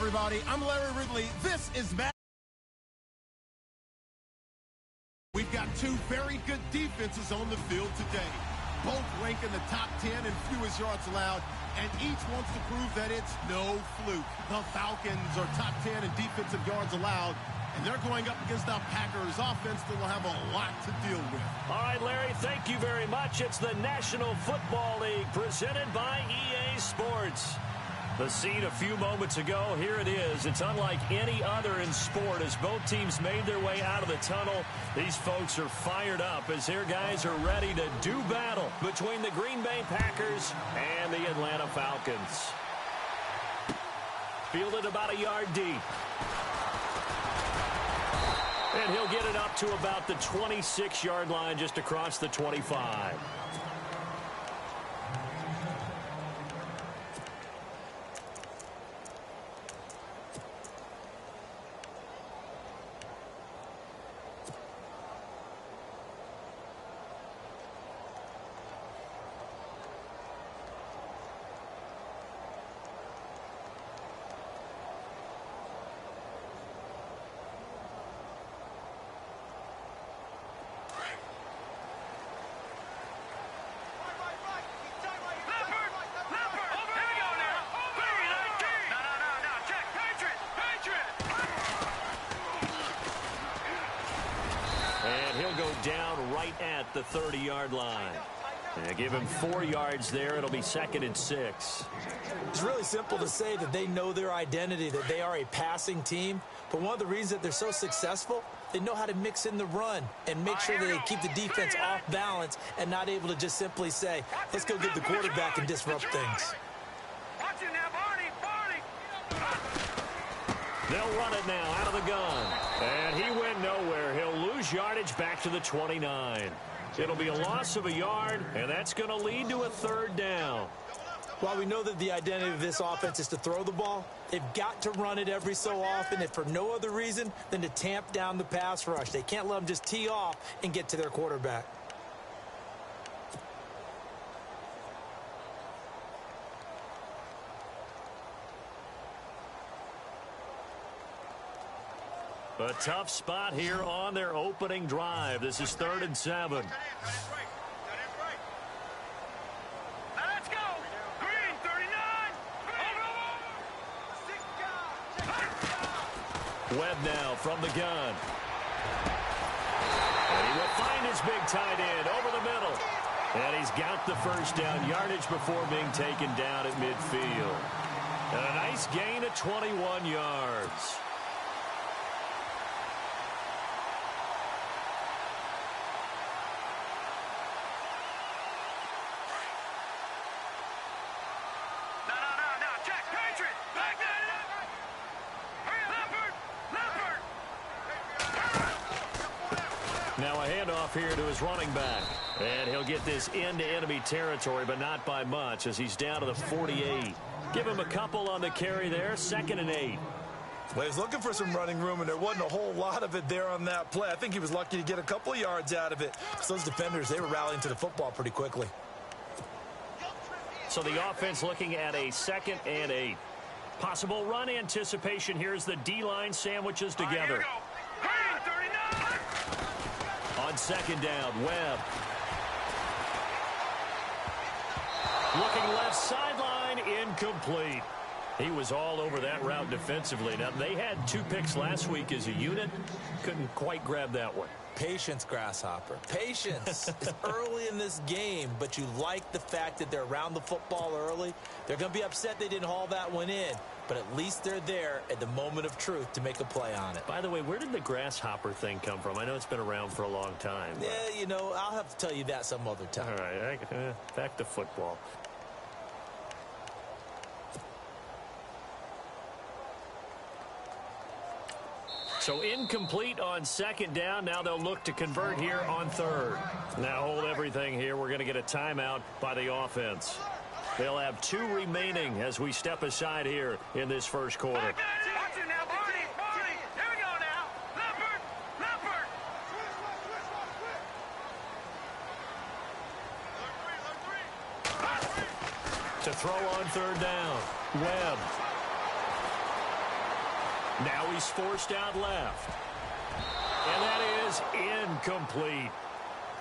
everybody. I'm Larry Ridley. This is Matt. We've got two very good defenses on the field today. Both rank in the top 10 in fewest yards allowed, and each wants to prove that it's no fluke. The Falcons are top 10 in defensive yards allowed, and they're going up against the Packers offense that will have a lot to deal with. All right, Larry, thank you very much. It's the National Football League presented by EA Sports. The scene a few moments ago, here it is. It's unlike any other in sport as both teams made their way out of the tunnel. These folks are fired up as their guys are ready to do battle between the Green Bay Packers and the Atlanta Falcons. Fielded about a yard deep. And he'll get it up to about the 26-yard line just across the 25. Down right at the 30-yard line. And give him 4 yards there. It'll be 2nd and 6. It's really simple to say that they know their identity, that they are a passing team. But one of the reasons that they're so successful, they know how to mix in the run and make sure that they keep the defense off balance and not able to just simply say, let's go get the quarterback and disrupt things. They'll run it now out of the gun. And he went nowhere. He'll lose yardage back to the 29. It'll be a loss of a yard, and that's going to lead to a 3rd down. While we know that the identity of this offense is to throw the ball, they've got to run it every so often, if for no other reason than to tamp down the pass rush. They can't let them just tee off and get to their quarterback. A tough spot here on their opening drive. This is 3rd and 7. Let's go. Green 39. Webb now from the gun. And he will find his big tight end over the middle. And he's got the 1st down yardage before being taken down at midfield. And a nice gain of 21 yards. Now a handoff here to his running back. And he'll get this into enemy territory, but not by much as he's down to the 48. Give him a couple on the carry there. 2nd and 8. Well, he's looking for some running room, and there wasn't a whole lot of it there on that play. I think he was lucky to get a couple of yards out of it. So those defenders, they were rallying to the football pretty quickly. So the offense looking at a 2nd and 8. Possible run anticipation. Here's the D-line sandwiches together. On 2nd down, Webb. Looking left sideline, incomplete. He was all over that route defensively. Now, they had 2 picks last week as a unit. Couldn't quite grab that one. Patience, Grasshopper. Patience. It's early in this game, but you like the fact that they're around the football early. They're going to be upset they didn't haul that one in, but at least they're there at the moment of truth to make a play on it. By the way, where did the grasshopper thing come from? I know it's been around for a long time. Yeah, you know, I'll have to tell you that some other time. All right, back to football. So incomplete on 2nd down. Now they'll look to convert here on 3rd. Now hold everything here. We're going to get a timeout by the offense. They'll have 2 remaining as we step aside here in this 1st quarter. To throw on 3rd down, Webb. Now he's forced out left. And that is incomplete.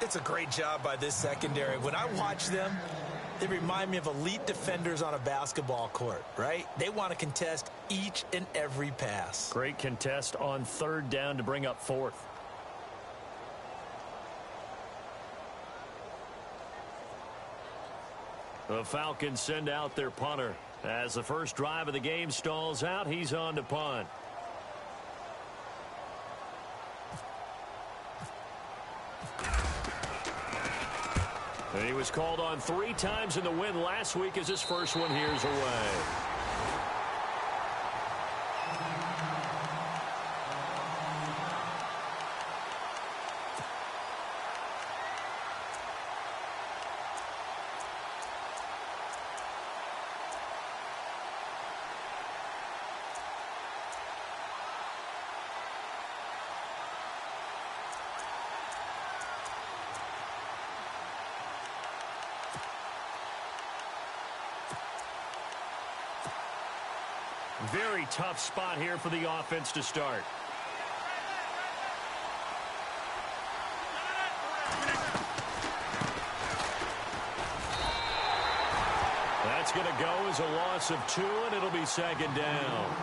It's a great job by this secondary. When I watch them, they remind me of elite defenders on a basketball court, right? They want to contest each and every pass. Great contest on third down to bring up fourth. The Falcons send out their punter. As the first drive of the game stalls out, he's on to punt. And he was called on 3 times in the win last week as his first one here's away. Very tough spot here for the offense to start. That's going to go as a loss of 2, and it'll be second down.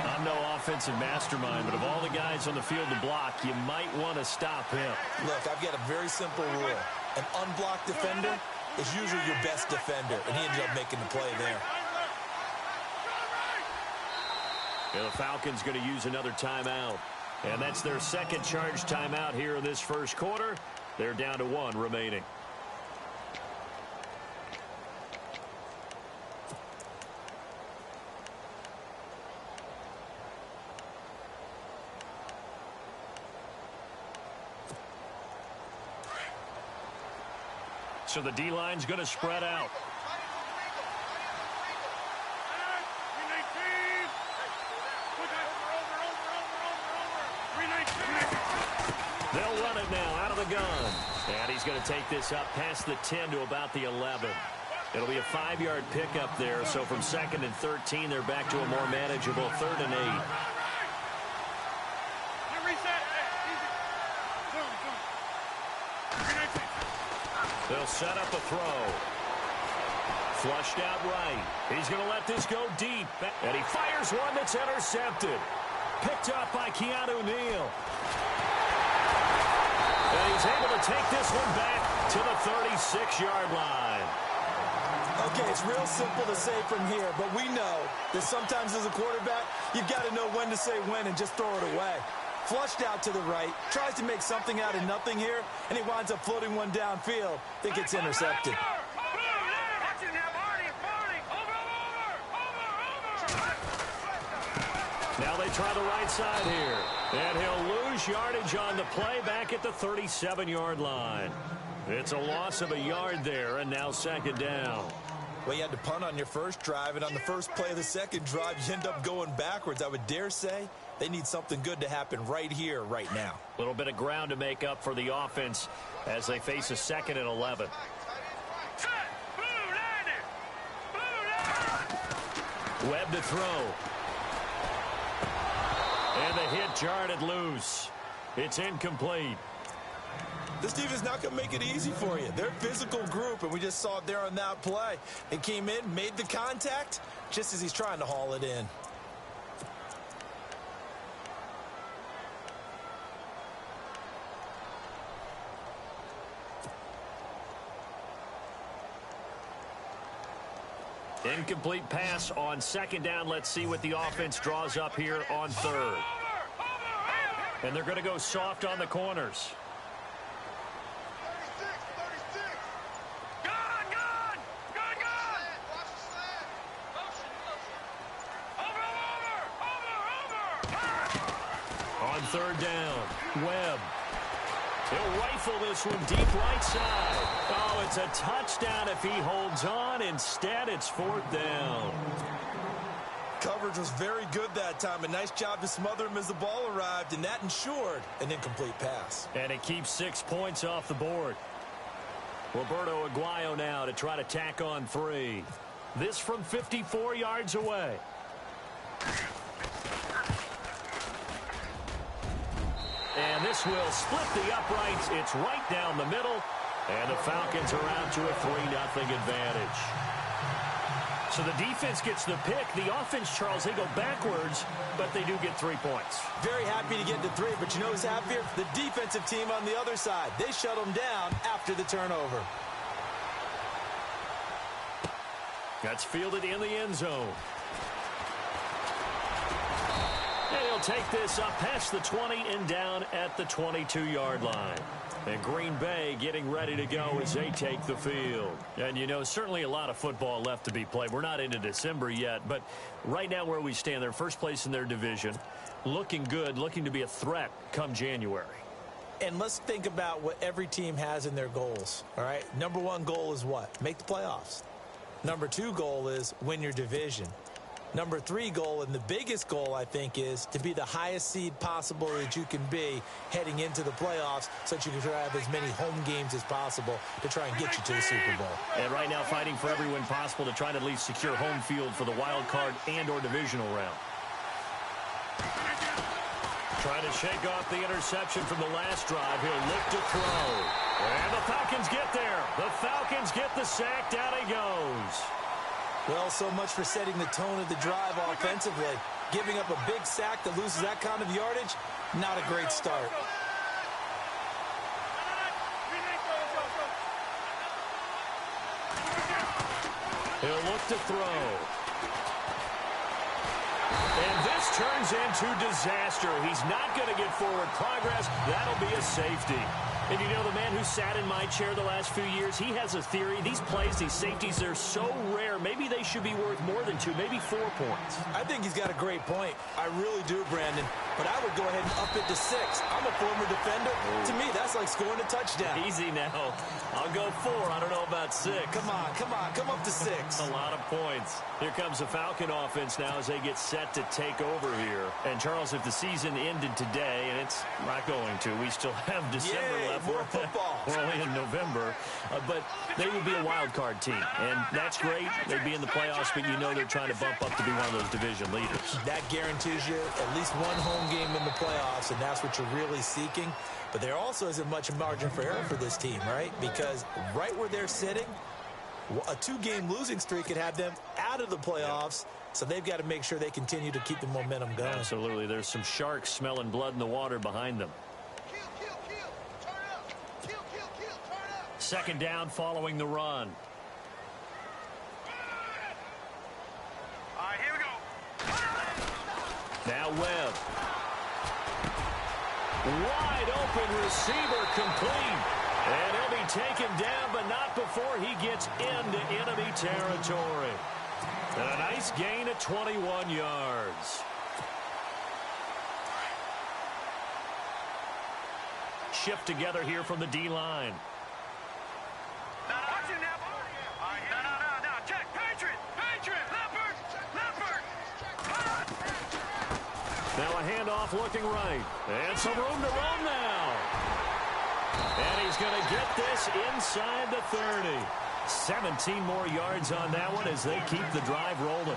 I'm no offensive mastermind, but of all the guys on the field to block, you might want to stop him. Look, I've got a very simple rule. An unblocked defender is usually your best defender, and he ended up making the play there. Yeah, the Falcons going to use another timeout. And that's their second charge timeout here in this first quarter. They're down to 1 remaining. So the D-line's going to spread out. They'll run it now out of the gun. And he's going to take this up past the 10 to about the 11. It'll be a 5-yard pickup there. So from 2nd and 13, they're back to a more manageable 3rd and 8. They'll set up a throw. Flushed out right. He's going to let this go deep. And he fires one that's intercepted. Picked up by Keanu Neal. And he's able to take this one back to the 36-yard line. Okay, it's real simple to say from here, but we know that sometimes as a quarterback, you've got to know when to say when and just throw it away. Flushed out to the right, tries to make something out of nothing here, and he winds up floating one downfield. I think it's intercepted. Now they try the right side here. And he'll lose yardage on the play back at the 37-yard line. It's a loss of a yard there, and now second down. Well, you had to punt on your first drive, and on the first play of the second drive, you end up going backwards. I would dare say they need something good to happen right here, right now. A little bit of ground to make up for the offense as they face a 2nd and 11. Webb to throw. And the hit jarred it loose. It's incomplete. This defense is not going to make it easy for you. They're a physical group, and we just saw it there on that play. It came in, made the contact, just as he's trying to haul it in. Incomplete pass on second down. Let's see what the offense draws up here on 3rd. And they're going to go soft on the corners. On 3rd down, Webb. He'll rifle this one deep right side. Oh, it's a touchdown if he holds on. Instead, it's 4th down. Coverage was very good that time. A nice job to smother him as the ball arrived, and that ensured an incomplete pass. And it keeps 6 points off the board. Roberto Aguayo now to try to tack on 3. This from 54 yards away. And this will split the uprights. It's right down the middle. And the Falcons are out to a 3-0 advantage. So the defense gets the pick. The offense, Charles, they go backwards, but they do get 3 points. Very happy to get to 3, but you know who's happier? The defensive team on the other side. They shut them down after the turnover. That's fielded in the end zone. And he'll take this up past the 20 and down at the 22-yard line. And Green Bay getting ready to go as they take the field. And, you know, certainly a lot of football left to be played. We're not into December yet, but right now where we stand, they're first place in their division, looking good, looking to be a threat come January. And let's think about what every team has in their goals, all right? Number 1 goal is what? Make the playoffs. Number 2 goal is win your division. Number 3 goal, and the biggest goal, I think, is to be the highest seed possible that you can be heading into the playoffs so that you can have as many home games as possible to try and get you to the Super Bowl. And right now fighting for every win possible to try to at least secure home field for the wild card and or divisional round. Trying to shake off the interception from the last drive. He'll look to throw. And the Falcons get there. The Falcons get the sack. Down he goes. Well, so much for setting the tone of the drive offensively. Giving up a big sack that loses that kind of yardage, not a great start. He'll look to throw. And this turns into disaster. He's not going to get forward progress. That'll be a safety. And you know, the man who sat in my chair the last few years, he has a theory. These plays, these safeties, they're so rare. Maybe they should be worth more than 2, maybe 4 points. I think he's got a great point. I really do, Brandon. But I would go ahead and up it to 6. I'm a former defender. To me, that's like scoring a touchdown. Easy now. I'll go 4. I don't know about 6. Come on. Come up to 6. A lot of points. Here comes the Falcon offense now as they get set to take over here. And, Charles, if the season ended today, and it's not going to, we still have December left. More football. We're only in November. But they would be a wild card team. And that's great. They'd be in the playoffs, but you know they're trying to bump up to be one of those division leaders. That guarantees you at least one home game in the playoffs, and that's what you're really seeking. But there also isn't much margin for error for this team, right? Because right where they're sitting, a 2-game losing streak could have them out of the playoffs. So they've got to make sure they continue to keep the momentum going. Absolutely. There's some sharks smelling blood in the water behind them. Second down following the run. All right, here we go. Now Webb. Wide open receiver complete. And he'll be taken down, but not before he gets into enemy territory. And a nice gain of 21 yards. Shift together here from the D-line. Now a handoff looking right. And some room to run now. And he's going to get this inside the 30. 17 more yards on that one as they keep the drive rolling.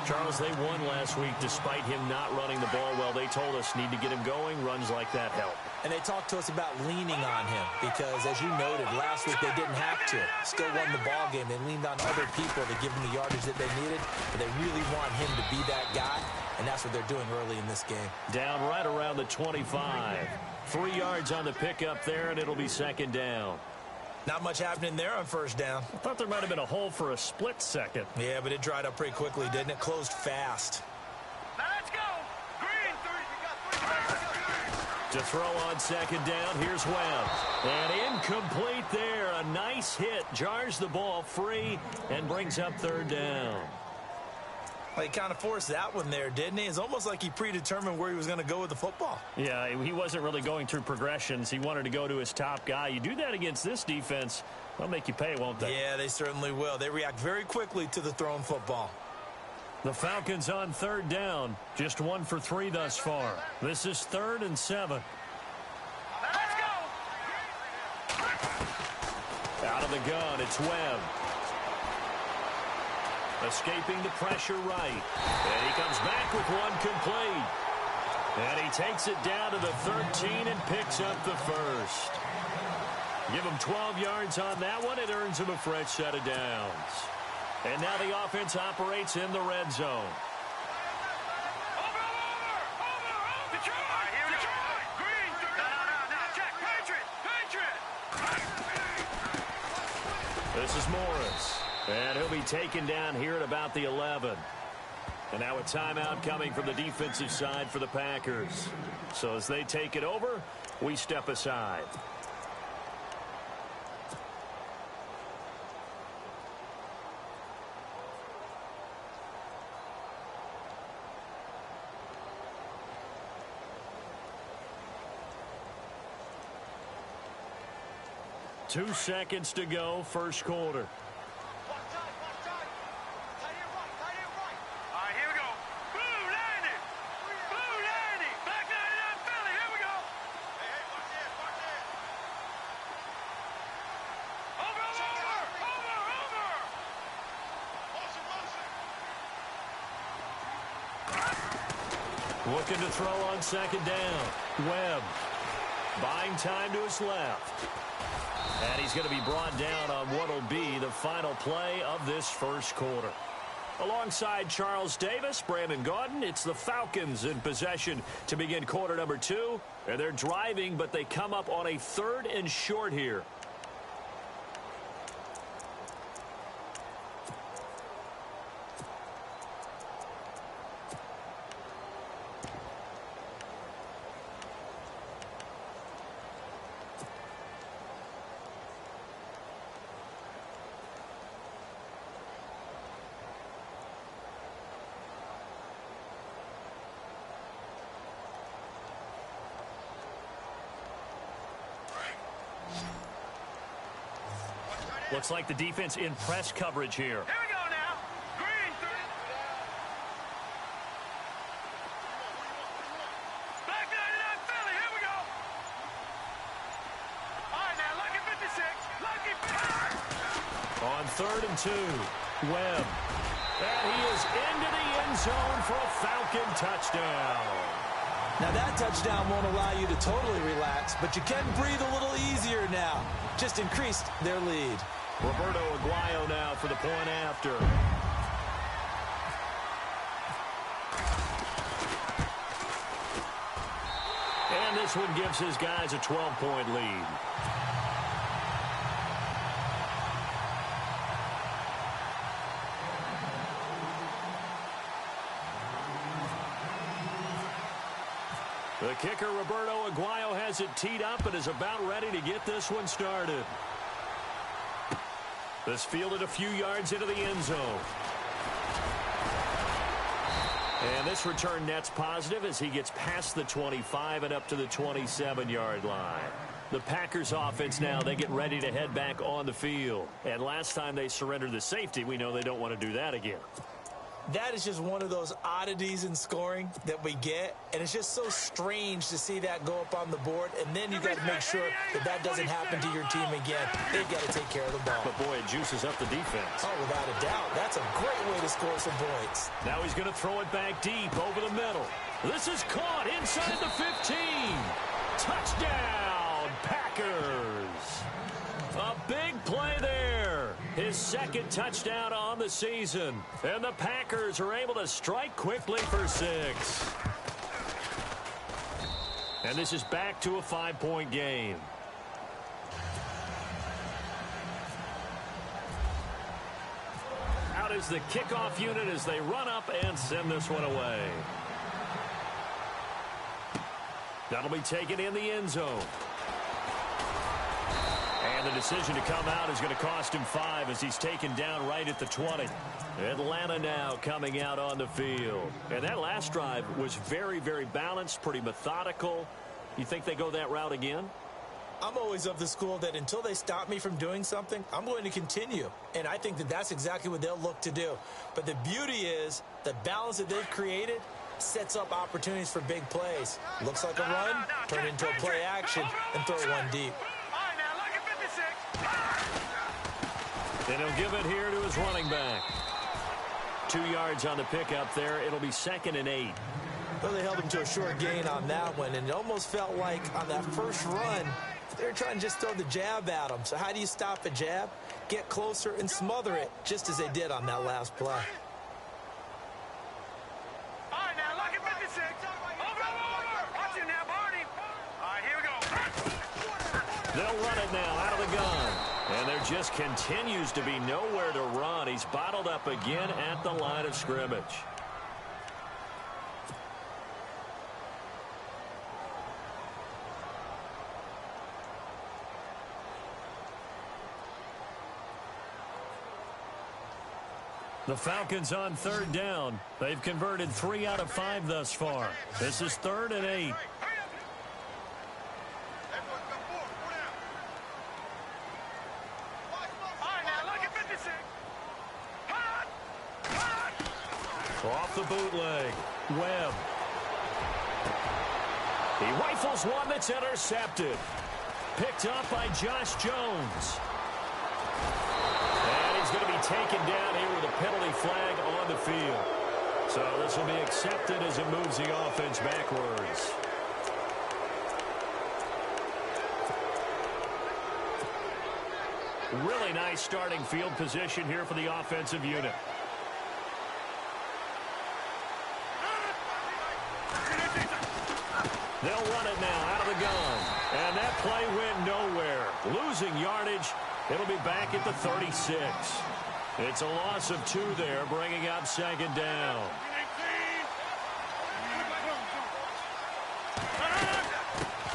Charles, they won last week despite him not running the ball well. They told us need to get him going. Runs like that help. And they talked to us about leaning on him because, as you noted, last week they didn't have to. Still won the ball game. They leaned on other people to give them the yardage that they needed. But they really want him to be that guy, and that's what they're doing early in this game. Down right around the 25. 3 yards on the pickup there, and it'll be second down. Not much happening there on first down. I thought there might have been a hole for a split second. Yeah, but it dried up pretty quickly, didn't it? Closed fast. Now let's go. Green. To throw on second down, here's Webb. And incomplete there. A nice hit. Jars the ball free and brings up third down. Well, he kind of forced that one there, didn't he? It's almost like he predetermined where he was going to go with the football. Yeah, he wasn't really going through progressions. He wanted to go to his top guy. You do that against this defense, they'll make you pay, won't they? Yeah, they certainly will. They react very quickly to the thrown football. The Falcons on third down. Just 1 for 3 thus far. This is 3rd and 7. Let's go. Out of the gun, it's Webb. Escaping the pressure right. And he comes back with one complete. And he takes it down to the 13 and picks up the first. Give him 12 yards on that one. It earns him a fresh set of downs. And now the offense operates in the red zone. This is Morris. And he'll be taken down here at about the 11. And now a timeout coming from the defensive side for the Packers. So as they take it over, we step aside. Two seconds to go, first quarter. Looking to throw on second down. Webb buying time to his left. And he's going to be brought down on what will be the final play of this first quarter. Alongside Charles Davis, Brandon Gaudin, it's the Falcons in possession to begin quarter number 2. And they're driving, but they come up on a 3rd and short here. Looks like the defense in press coverage here. Here we go now. Green. Black 99 Philly. Here we go. All right, now, lucky 56. Lucky 56. On 3rd and 2, Webb. And he is into the end zone for a Falcon touchdown. Now that touchdown won't allow you to totally relax, but you can breathe a little easier now. Just increased their lead. Roberto Aguayo now for the point after. And this one gives his guys a 12-point lead. The kicker, Roberto Aguayo, has it teed up and is about ready to get this one started. This fielded a few yards into the end zone. And this return net's positive as he gets past the 25 and up to the 27-yard line. The Packers offense now, they get ready to head back on the field. And last time they surrendered the safety, we know they don't want to do that again. That is just one of those oddities in scoring that we get, and it's just so strange to see that go up on the board, and then you got to make sure that that doesn't happen to your team again. They've got to take care of the ball. But, boy, it juices up the defense. Oh, without a doubt. That's a great way to score some points. Now he's going to throw it back deep over the middle. This is caught inside the 15. Touchdown, Packers. A big play there. His second touchdown on the season. And the Packers are able to strike quickly for 6. And this is back to a 5-point game. Out is the kickoff unit as they run up and send this one away. That'll be taken in the end zone. And the decision to come out is going to cost him 5 as he's taken down right at the 20. Atlanta now coming out on the field. And that last drive was very, very balanced, pretty methodical. You think they go that route again? I'm always of the school that until they stop me from doing something, I'm going to continue. And I think that that's exactly what they'll look to do. But the beauty is the balance that they've created sets up opportunities for big plays. Looks like a run, turn into a play action, and throw one deep. And he'll give it here to his running back. 2 yards on the pickup there. It'll be 2nd and 8. Well, they held him to a short gain on that one, and it almost felt like on that first run, they were trying to just throw the jab at him. So how do you stop a jab? Get closer and smother it, just as they did on that last play. All right, now, look at 56. Over. Watch it now, Barney. All right, here we go. They'll run it now out of the gun. And there just continues to be nowhere to run. He's bottled up again at the line of scrimmage. The Falcons on third down. They've converted 3 out of 5 thus far. This is 3rd and 8. Off the bootleg. Webb. He rifles one that's intercepted. Picked up by Josh Jones. And he's going to be taken down here with a penalty flag on the field. So this will be accepted as it moves the offense backwards. Really nice starting field position here for the offensive unit. They'll run it now out of the gun. And that play went nowhere. Losing yardage. It'll be back at the 36. It's a loss of 2 there, bringing up 2nd down.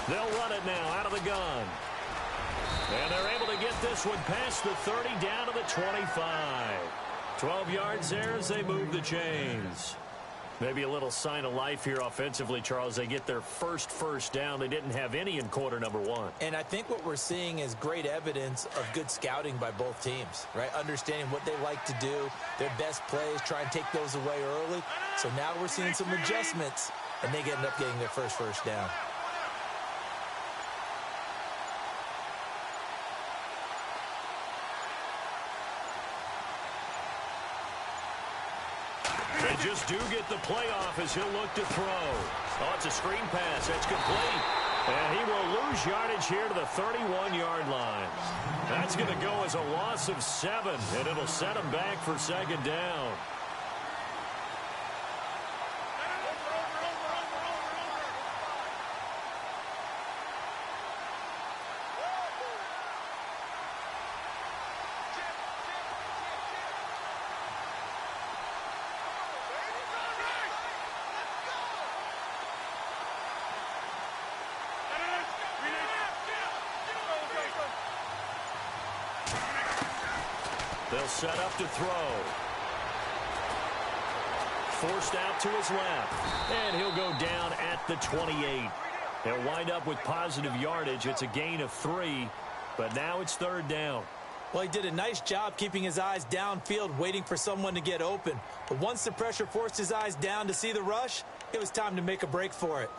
They'll run it now out of the gun. And they're able to get this one past the 30 down to the 25. 12 yards there as they move the chains. Maybe a little sign of life here offensively, Charles. They get their first down. They didn't have any in quarter number 1. And I think what we're seeing is great evidence of good scouting by both teams, right? Understanding what they like to do, their best plays, try and take those away early. So now we're seeing some adjustments, and they end up getting their first down. They just do get the playoff as he'll look to throw. Oh, it's a screen pass. That's complete. And he will lose yardage here to the 31-yard line. That's going to go as a loss of 7, and it'll set him back for 2nd down. They'll set up to throw. Forced out to his left. And he'll go down at the 28. They'll wind up with positive yardage. It's a gain of 3, but now it's 3rd down. Well, he did a nice job keeping his eyes downfield, waiting for someone to get open. But once the pressure forced his eyes down to see the rush, it was time to make a break for it.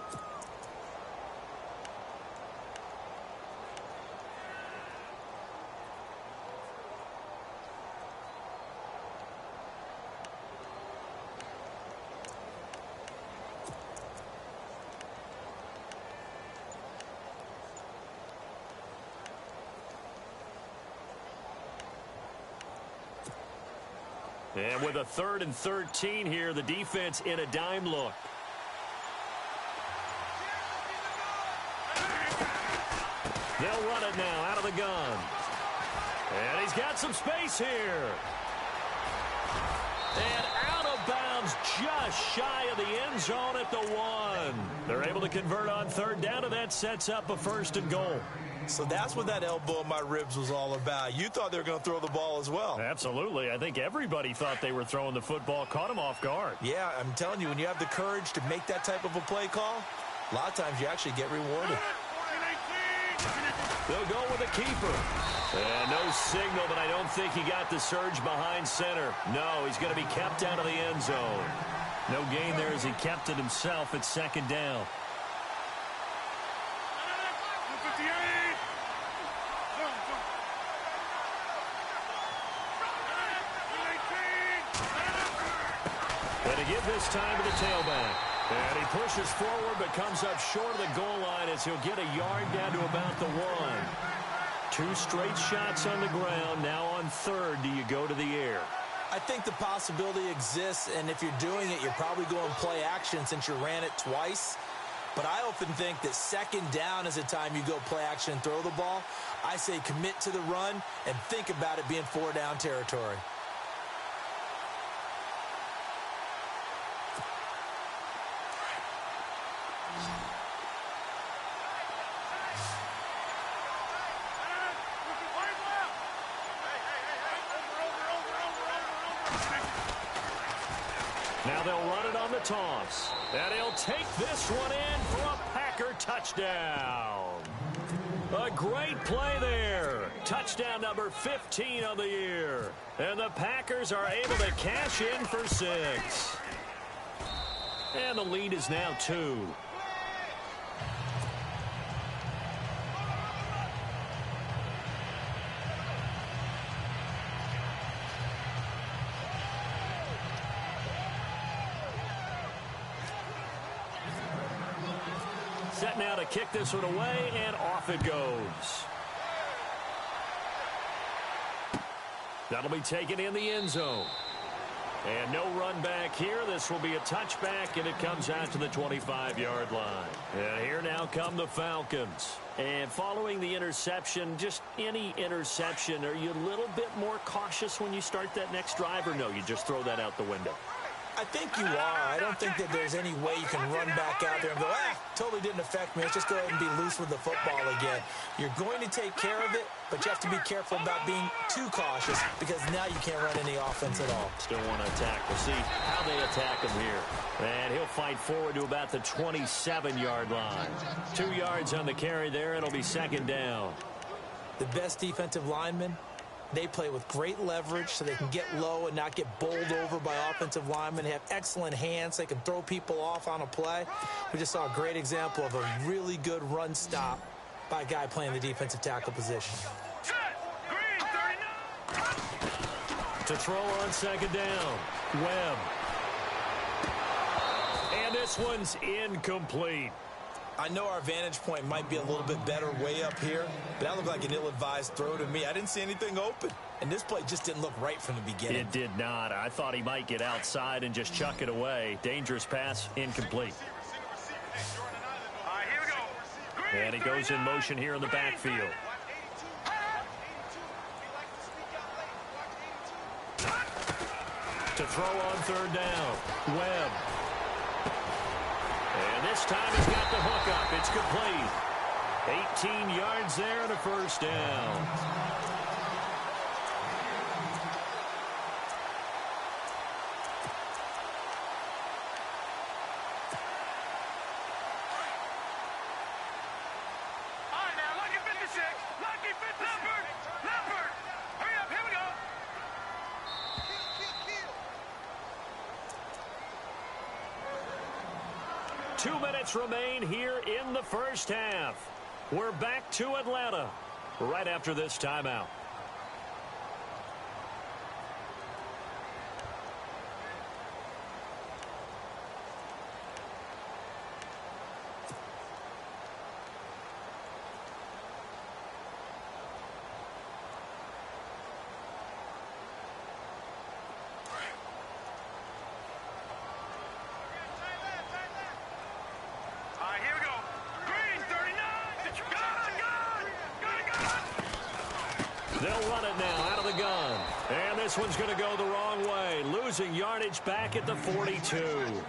And with a 3rd and 13 here, the defense in a dime look. They'll run it now out of the gun. And he's got some space here. And out of bounds just shy of the end zone at the 1. They're able to convert on 3rd down, and that sets up a 1st and goal. So that's what that elbow in my ribs was all about. You thought they were going to throw the ball as well. Absolutely. I think everybody thought they were throwing the football, caught him off guard. Yeah, I'm telling you, when you have the courage to make that type of a play call, a lot of times you actually get rewarded. They'll go with a keeper. And no signal, but I don't think he got the surge behind center. No, he's going to be kept out of the end zone. No gain there as he kept it himself at 2nd down. And to give this time to the tailback. And he pushes forward but comes up short of the goal line as he'll get a yard down to about the 1. 2 straight shots on the ground. Now on third, do you go to the air? I think the possibility exists, and if you're doing it, you're probably going play action since you ran it twice. But I often think that second down is the time you go play action and throw the ball. I say commit to the run and think about it being 4-down territory. Now they'll run it on the toss. And he'll take this one in for a Packer touchdown. A great play there. Touchdown number 15 of the year. And the Packers are able to cash in for 6. And the lead is now 2. Set now to kick this one away, and off it goes. That'll be taken in the end zone. And no run back here. This will be a touchback, and it comes out to the 25-yard line. And here now come the Falcons. And following the interception, just any interception, are you a little bit more cautious when you start that next drive, or no, you just throw that out the window? I think you are. I don't think that there's any way you can run back out there and go, totally didn't affect me. Let's just go ahead and be loose with the football again. You're going to take care of it, but you have to be careful about being too cautious because now you can't run any offense at all. Still want to attack. We'll see how they attack him here. And he'll fight forward to about the 27-yard line. 2 yards on the carry there. It'll be second down. The best defensive linemen, they play with great leverage so they can get low and not get bowled over by offensive linemen. They have excellent hands. They can throw people off on a play. We just saw a great example of a really good run stop by a guy playing the defensive tackle position. To throw on second down, Webb. And this one's incomplete. I know our vantage point might be a little bit better way up here, but that looked like an ill-advised throw to me. I didn't see anything open, and this play just didn't look right from the beginning. It did not. I thought he might get outside and just chuck it away. Dangerous pass, incomplete. Here we go. And he goes in motion here in the backfield. To throw on third down, Webb. And this time he's got the hook up. It's complete. 18 yards there and a first down. All right, now, lucky 56. Lucky 56. Leopard. Hurry up. Here we go. 2 minutes remain here in the first half. We're back to Atlanta right after this timeout. Here we go. Green 39. They'll run it now out of the gun. And this one's going to go the wrong way. Losing yardage back at the 42.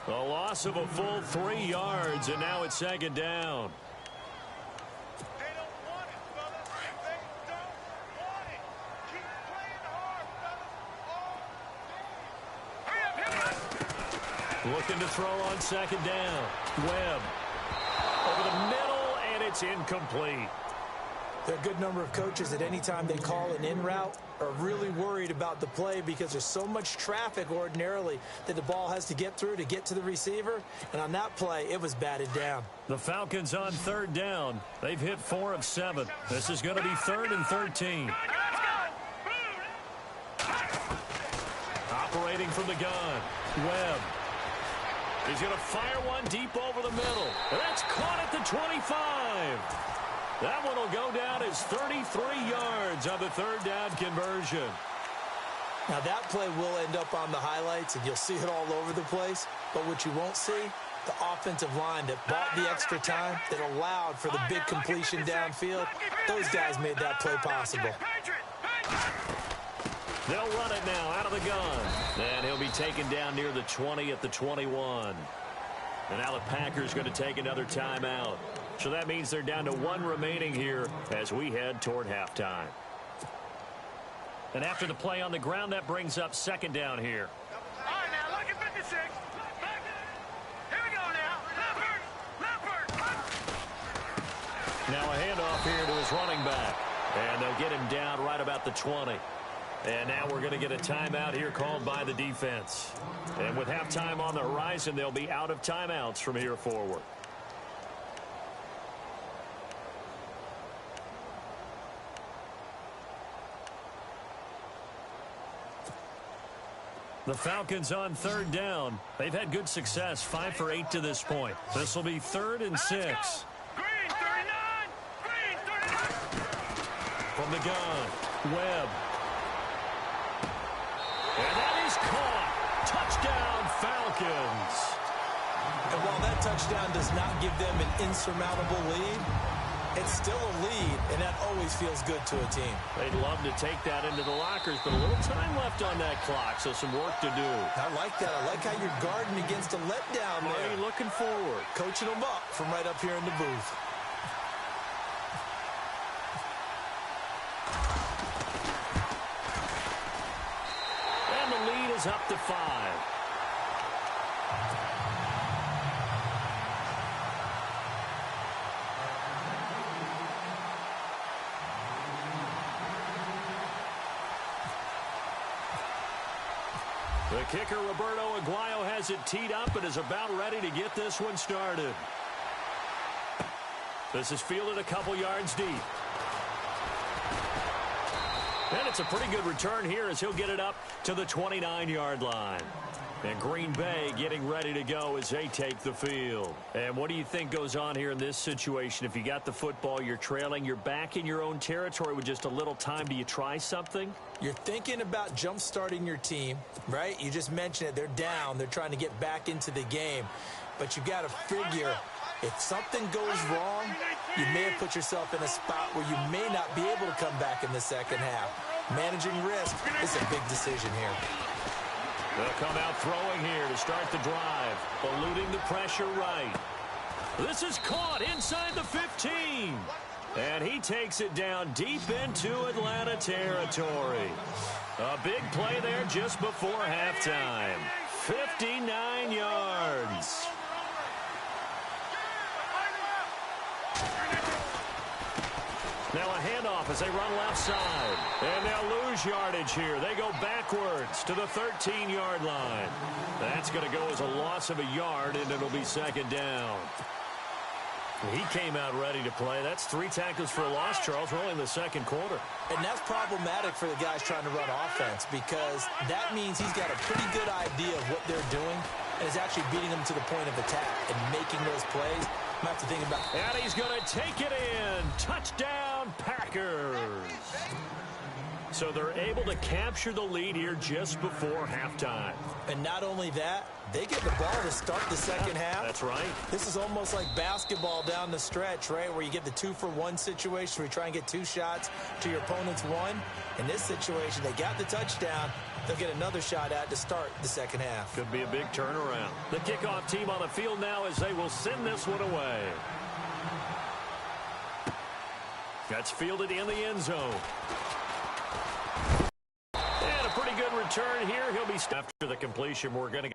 A loss of a full 3 yards, and now it's second down. They don't want it, fellas. They don't want it. Keep playing hard, fellas. Hurry up. Looking to throw on second down. Webb over the middle, and it's incomplete. There are a good number of coaches at any time they call an in route are really worried about the play because there's so much traffic ordinarily that the ball has to get through to get to the receiver. And on that play, it was batted down. The Falcons on third down. They've hit 4 of 7. This is going to be 3rd and 13. Operating from the gun. Webb. He's going to fire one deep over the middle. And that's caught at the 25. That one will go down as 33 yards on the third down conversion. Now, that play will end up on the highlights, and you'll see it all over the place. But what you won't see, the offensive line that bought the extra time, that allowed for the big completion downfield, those guys made that play possible. They'll run it now out of the gun. And he'll be taken down near the 20 at the 21. And now the Packers going to take another timeout. So that means they're down to one remaining here as we head toward halftime. And after the play on the ground, that brings up second down here. All right, now, look at 56. Here we go now. Leffert. Now a handoff here to his running back. And they'll get him down right about the 20. And now we're going to get a timeout here called by the defense. And with halftime on the horizon, they'll be out of timeouts from here forward. The Falcons on third down. They've had good success, 5 for 8 to this point. This will be 3rd and 6. Green 39. Green 39. From the gun, Webb. And that is caught. Touchdown, Falcons. And while that touchdown does not give them an insurmountable lead, it's still a lead, and that always feels good to a team. They'd love to take that into the lockers, but a little time left on that clock, so some work to do. I like that. I like how you're guarding against a letdown there. Marty looking forward. Coaching them up from right up here in the booth. And the lead is up to 5. The kicker, Roberto Aguayo, has it teed up and is about ready to get this one started. This is fielded a couple yards deep. And it's a pretty good return here as he'll get it up to the 29-yard line. And Green Bay getting ready to go as they take the field. And what do you think goes on here in this situation? If you got the football, you're trailing, you're back in your own territory with just a little time. Do you try something? You're thinking about jump-starting your team, right? You just mentioned it. They're down. They're trying to get back into the game. But you got to figure, if something goes wrong, you may have put yourself in a spot where you may not be able to come back in the second half. Managing risk is a big decision here. They'll come out throwing here to start the drive, eluding the pressure right. This is caught inside the 15. And he takes it down deep into Atlanta territory. A big play there just before halftime. 59 yards. Now a handoff as they run left side. And they'll lose yardage here. They go backwards to the 13-yard line. That's going to go as a loss of a yard, and it'll be second down. He came out ready to play. That's 3 tackles for a loss, Charles. We're only in the second quarter. And that's problematic for the guys trying to run offense because that means he's got a pretty good idea of what they're doing and is actually beating them to the point of attack and making those plays. I'm going to have to think about it. And he's going to take it in. Touchdown, Packers. So they're able to capture the lead here just before halftime. And not only that, they get the ball to start the second half. That's right. This is almost like basketball down the stretch, right, where you get the 2-for-1 situation where you try and get 2 shots to your opponent's 1. In this situation, they got the touchdown. They'll get another shot at to start the second half. Could be a big turnaround. The kickoff team on the field now as they will send this one away. That's fielded in the end zone. And a pretty good return here. He'll be after the completion. We're going to get